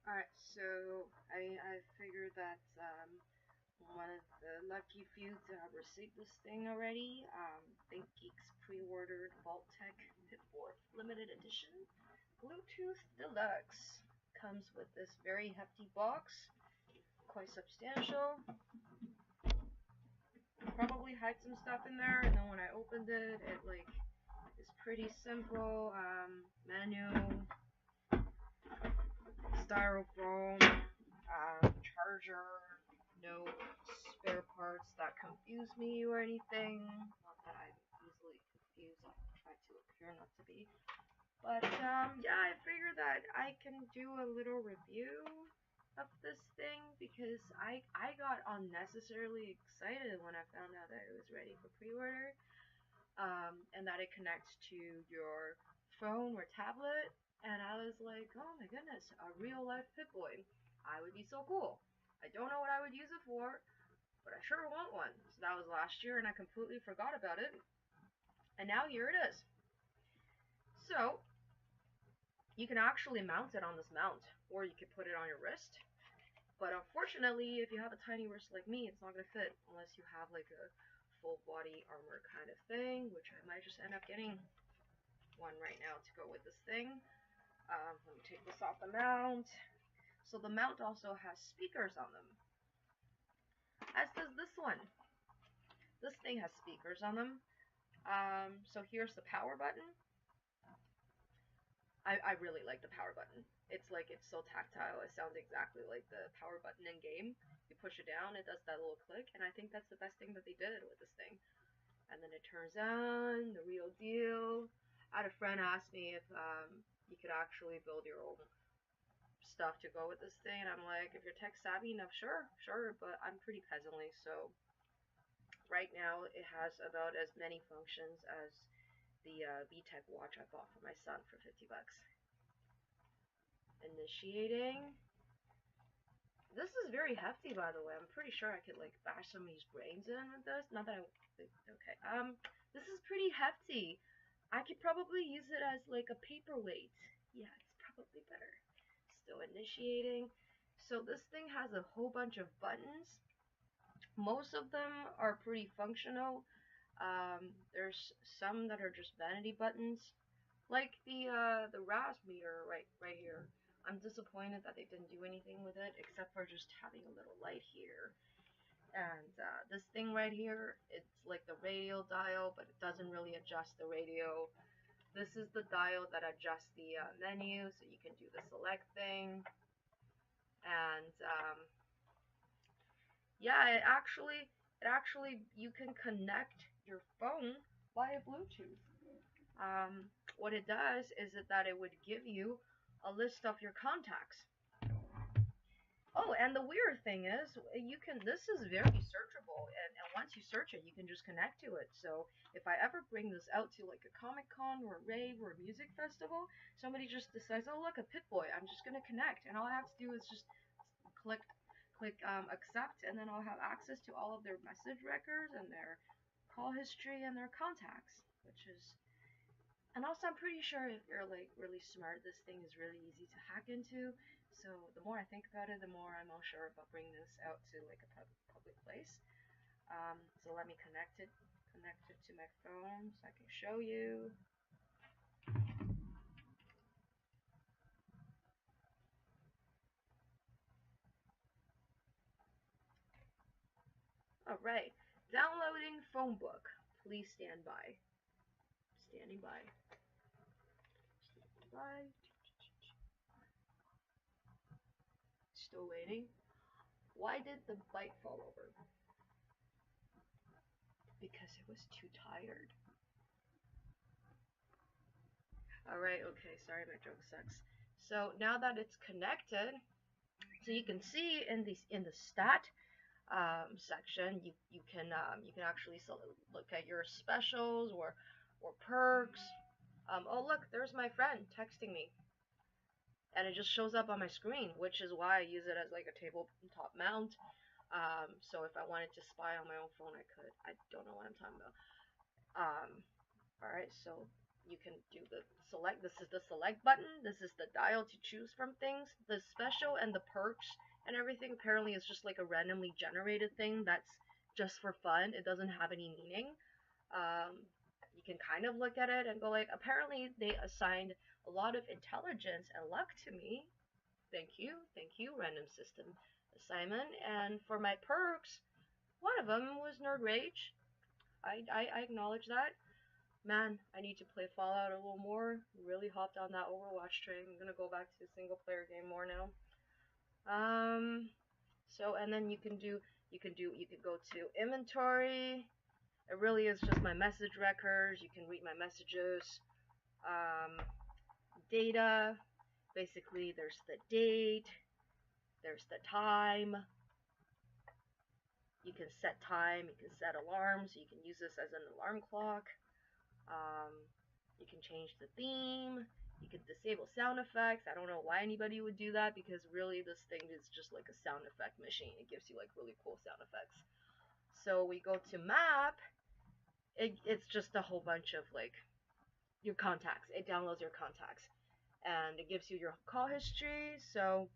Alright, so I figured that one of the lucky few to have received this thing already. ThinkGeek's pre-ordered Vault-Tec Pipboy limited edition Bluetooth Deluxe comes with this very hefty box, quite substantial. Probably hide some stuff in there, and then when I opened it, it like is pretty simple. Menu, styrofoam, charger, no spare parts that confuse me or anything. Not that I'm easily confused. I try to appear not to be. But yeah, I figured that I can do a little review of this thing because I got unnecessarily excited when I found out that it was ready for pre-order, and that it connects to your phone or tablet. And I was like, oh my goodness, a real life Pip-Boy. I would be so cool. I don't know what I would use it for, but I sure want one. So that was last year, and I completely forgot about it. And now here it is. So you can actually mount it on this mount, or you could put it on your wrist. But unfortunately, if you have a tiny wrist like me, it's not going to fit unless you have like a full body armor kind of thing, which I might just end up getting one right now to go with this thing. Let me take this off the mount. So the mount also has speakers on them, as does this one. This thing has speakers on them. So here's the power button. I really like the power button. It's so tactile. It sounds exactly like the power button in game. You push it down, it does that little click, and I think that's the best thing that they did with this thing. And then it turns on, the real deal. I had a friend ask me if you could actually build your own stuff to go with this thing, and I'm like, if you're tech savvy enough, sure, but I'm pretty peasantly, so right now it has about as many functions as the VTech watch I bought for my son for 50 bucks. Initiating. This is very hefty, by the way. I'm pretty sure I could like bash some of these brains in with this. Not that I. Okay. This is pretty hefty. I could probably use it as like a paperweight. Yeah, it's probably better. Still initiating. So this thing has a whole bunch of buttons. Most of them are pretty functional. There's some that are just vanity buttons, like the RAS meter right here. I'm disappointed that they didn't do anything with it except for just having a little light here. And this thing right here, it's like the radio dial, but it doesn't really adjust the radio. This is the dial that adjusts the menu, so you can do the select thing. And yeah, it actually you can connect your phone via Bluetooth. What it does is that it would give you a list of your contacts. Oh, and the weird thing is, this is very searchable, and once you search it, you can just connect to it. So if I ever bring this out to like a Comic Con or a rave or a music festival, somebody just decides, oh look, a Pip-Boy, I'm just gonna connect, and all I have to do is just click accept, and then I'll have access to all of their message records and their call history and their contacts, which is. And also, I'm pretty sure if you're like really smart, this thing is really easy to hack into. So the more I think about it, the more I'm all sure about bringing this out to like a public place. So let me connect it to my phone so I can show you. All right, downloading phone book. Please stand by. Standing by. Standing by. Still waiting. Why did the bike fall over? Because it was too tired. Alright, okay, sorry, my joke sucks. So now that it's connected, so you can see in the stat section, you can actually look at your specials or perks. Oh look, there's my friend texting me, and it just shows up on my screen, which is why I use it as like a tabletop mount. So if I wanted to spy on my own phone, I could. I don't know what I'm talking about. Alright, so you can do the select. This is the select button. This is the dial to choose from things. The special and the perks and everything apparently is just like a randomly generated thing that's just for fun. It doesn't have any meaning. You can kind of look at it and go like, apparently they assigned a lot of intelligence and luck to me. Thank you, random system assignment. And for my perks, one of them was Nerd Rage. I acknowledge that. Man, I need to play Fallout a little more. Really hopped on that Overwatch train. I'm gonna go back to the single player game more now. So and then you can go to inventory. It really is just my message records. You can read my messages. Data. Basically, there's the date. There's the time. You can set time. You can set alarms. You can use this as an alarm clock. You can change the theme. You can disable sound effects. I don't know why anybody would do that, because really this thing is just like a sound effect machine. It gives you like really cool sound effects. So we go to map. It's just a whole bunch of like your contacts. It downloads your contacts and it gives you your call history. So,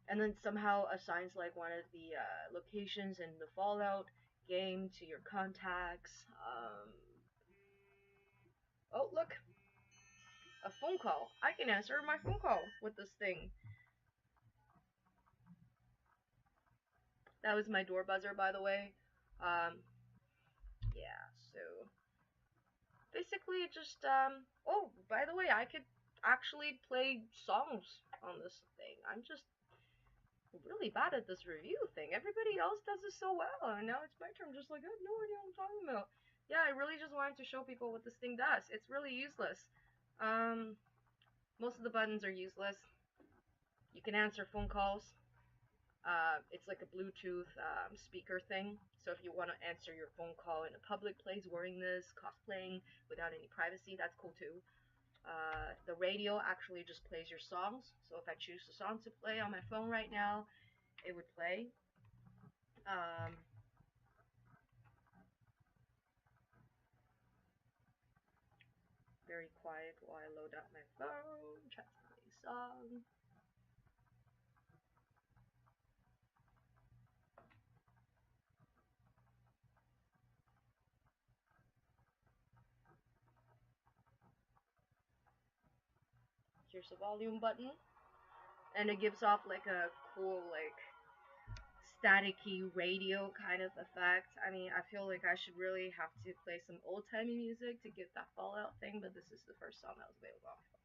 and then somehow assigns like one of the locations in the Fallout game to your contacts. Oh, look, a phone call. I can answer my phone call with this thing. That was my door buzzer, by the way. Yeah, so basically just, oh, by the way, I could actually play songs on this thing. I'm just really bad at this review thing. Everybody else does this so well, and now it's my turn. Just like, I have no idea what I'm talking about. Yeah, I really just wanted to show people what this thing does. It's really useless. Most of the buttons are useless. You can answer phone calls. It's like a Bluetooth speaker thing. So if you want to answer your phone call in a public place wearing this, cosplaying without any privacy, that's cool too. The radio actually just plays your songs. So if I choose a song to play on my phone right now, it would play. Very quiet while I load up my phone, try to play a song. Here's the volume button, and it gives off like a cool like staticky radio kind of effect. I mean, I feel like I should really have to play some old-timey music to get that Fallout thing, but this is the first song that was available on my